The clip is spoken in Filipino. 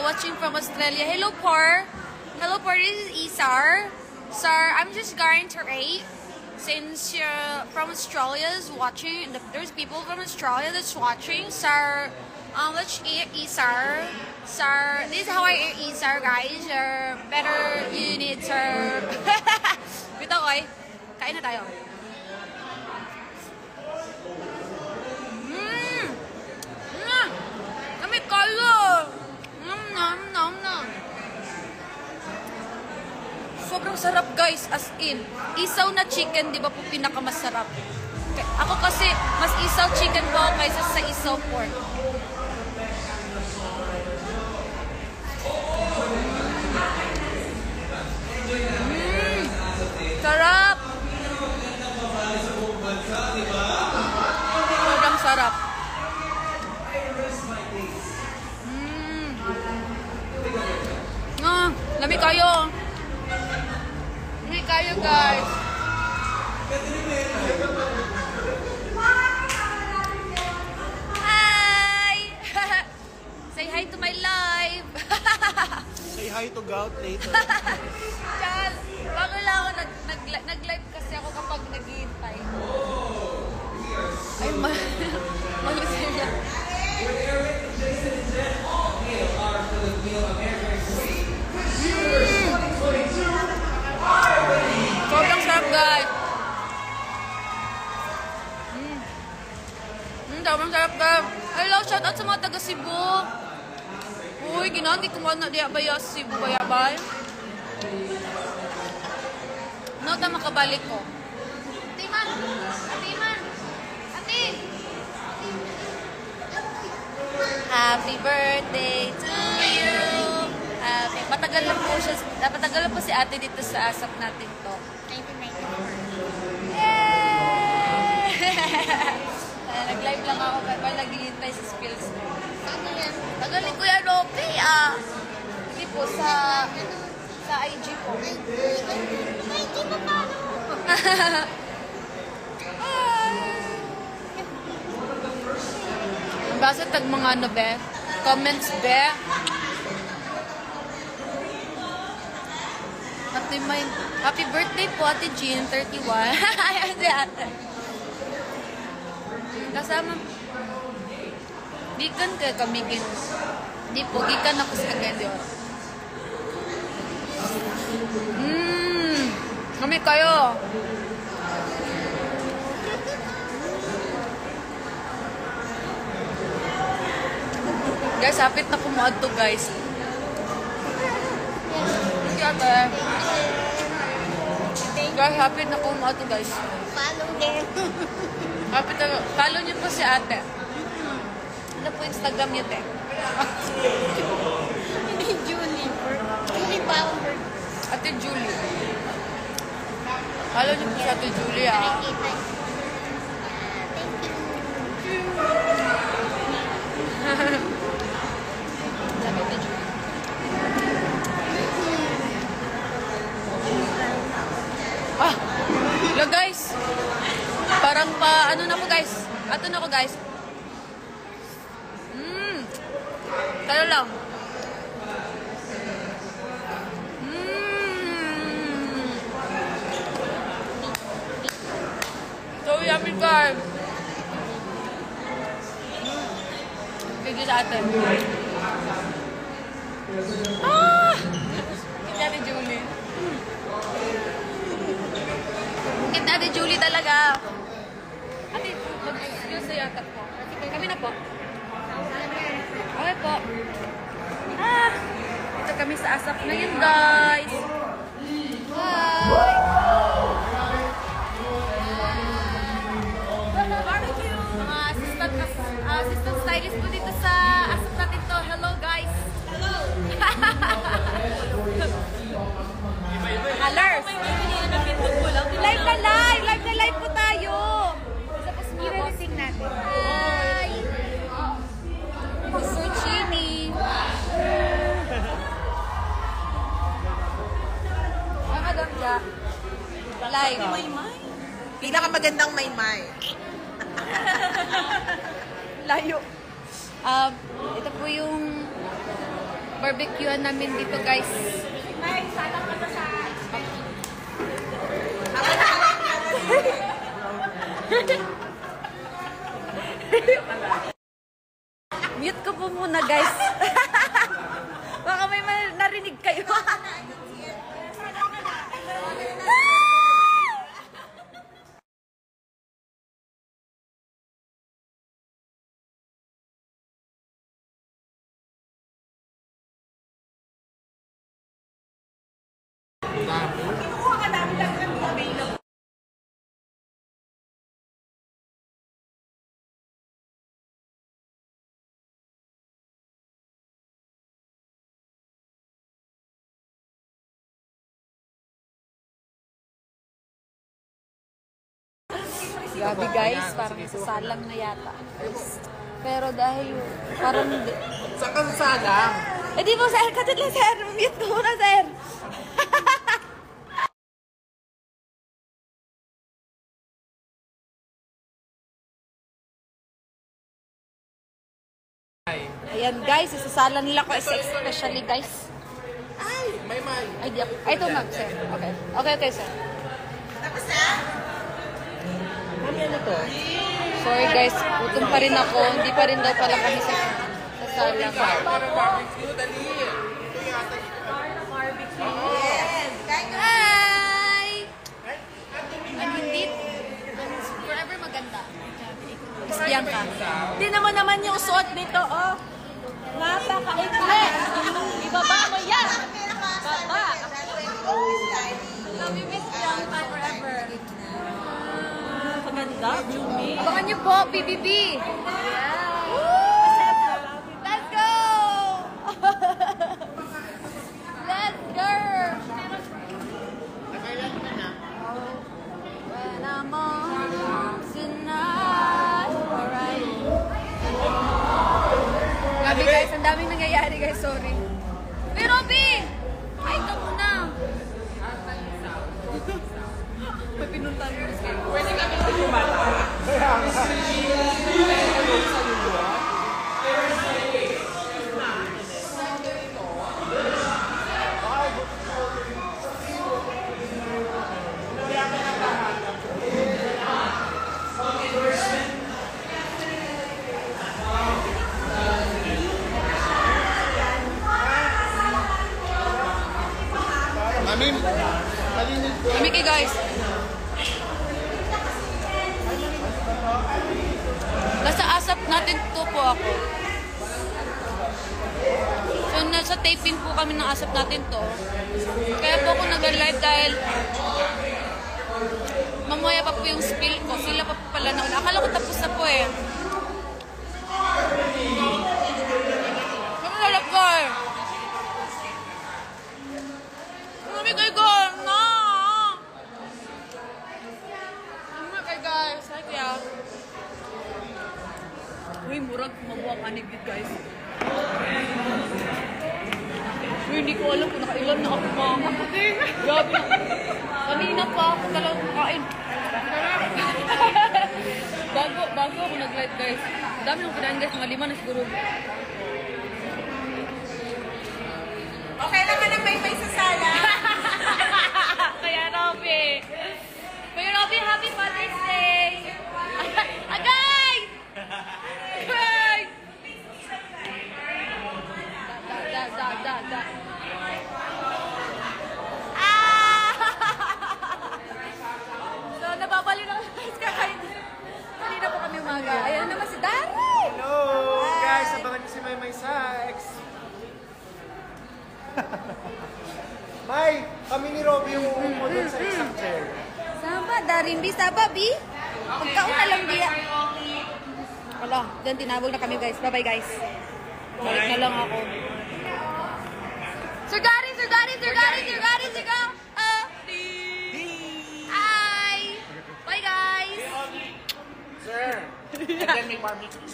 watching from Australia. Hello, Par. Hello, Par. This is Isar. Sir, I'm just going to rate. Since you're from Australia is watching, there's people from Australia that's watching. Sir, let's eat Isar. Sir, this is how I eat Isar, guys. Better you need, sir. Bito, oy. Kain na tayo. Kami kalo. Sobrang sarap, guys, as in. Isaw na chicken, di ba po pinakamasarap? Ako kasi, mas isaw chicken po kaysa sa isaw pork. Sarap! Sobrang sarap. Lami kayo. Lami kayo, guys. Hi! Say hi to my live. Say hi to Gout later. Chal, bago lang ako nag-live kasi ako kapag naghihintay. Ay, malusay lang. Sobrang sarap, guys. Sobrang sarap, guys. Hello, shout out sa mga taga Cebu. Uy, ginanti kumana diya ba yung Cebu bayabay? No, tama kabalik ko. Ate man! Ate man! Ate! Happy birthday to you! Matagal lang po siya, matagal lang po si ate dito sa asap natin to. 1994. Yay! Nag-live lang ako kapag naghihintay sa spills ko. Ano yan? Tagal ni Kuya Roque, Hindi po, sa IG po. IG mo paano? Basta tag mga ano, be? Comments, be? Ate May, happy birthday po, Ate Jean, 31. Ayan si ate. Kasama, gikan ka kami gin. Di po, gikan ako sa Kagadior. Kami kayo. Guys, hapit na kumuad to, guys. Guys, hapit na kumuad to, guys. Follow them. Hapit na, follow niyo po si ate. Ano po Instagram niyo, te? Hindi Julie. Julie Bauer. Ate Julie. Follow niyo po si Ate Julie, Nakikita. Thank you. Sabi Ate Julie. Hello, guys. Parang ano na po, guys. Ato na ko, guys. Talo lang. So yummy, guys. Bigyan sa atin. Kita ni Julie. Kita ni Julie talaga. Ate, mag-excuse sa yata po. Kami na po. Okay po. Ito kami sa asap ngayon, guys. Hi! Mga assistant stylist po dito sa asap natin to. Hello, guys. Hello! Alers! Live na live! Live na live po tayo! Tapos I-releasing natin. Hi! Gusto chini. Ang agam live. Pinakamagandang maymay. Layo. Ito po yung barbecuean namin dito, guys. Mute ko po muna, guys. Baka may narinig kayo. Gabi guys, parang sasalang na yata. Pero dahil parang... Saan ka sasalang? Eh di po sir, katid lang sir. Mute ko muna sir. Ayan guys, isasalan nila ko especially guys. Ay, may. Ay, di ako. Ay, ito ma'am sir. Okay. Okay sir. Tapos na? Mami, ano to? Sorry guys, gutom pa rin ako. Hindi pa rin daw pala kami sa sala. Para barbecue, dali. Ito yata. Yes. Kain ka. Hi! Ang hindi forever maganda. Kristiyan ka. Hindi naman yung suot nito, oh. Napaka-ikli. Ibaba mo yan! Baba. Love you, Miss Bianca, forever. Maganda, Jumi. Abangan niyo po, PBB! Let's go! Let's go! When I'm on tonight, alright. Grabe guys, ang daming nangyayari guys, sorry. Uy, Robby! Ay, ito muna. May pinuntan mo. Pwede kami lumata. Mami, malinis ko. Kami kay guys. Nasa asap natin to po ako. So, nasa taping po kami ng asap natin to. Kaya po ako nag-live dahil mamaya pa po yung spill ko. Sila pa po pala na una. Akala ko tapos na po eh. Kami lalagay. Kami kay guys. Na! Kami kay guys. Hi kuya. Uy, murag mabuha ka ni guys. Uy, hindi ko alam kung nakailan na ako makakating. Grabe. Kanina pa ako talagang kumakain. bago ako nag-live guys. Ang dami nung kinain guys, mga 5 na siguro. Okay lang ka na may sa sala. Kaya Robby. Kuya Robby, happy Father's Day! Agay! Agay! Da. So, nababali na guys kakain. Kanina po kami umaga. Ayan naman si Dari! Hello! Guys, abangan niyo si May Sax. May, kami ni Robby yung umupo doon sa isang chair. Saba, Darin B. Saba, B. Pagkauna lang diya. Wala, dyan tinawag na kami guys. Bye-bye guys. Balik na lang ako. Sir Gary! Hi! Bye guys! Sir, and then may barbecue.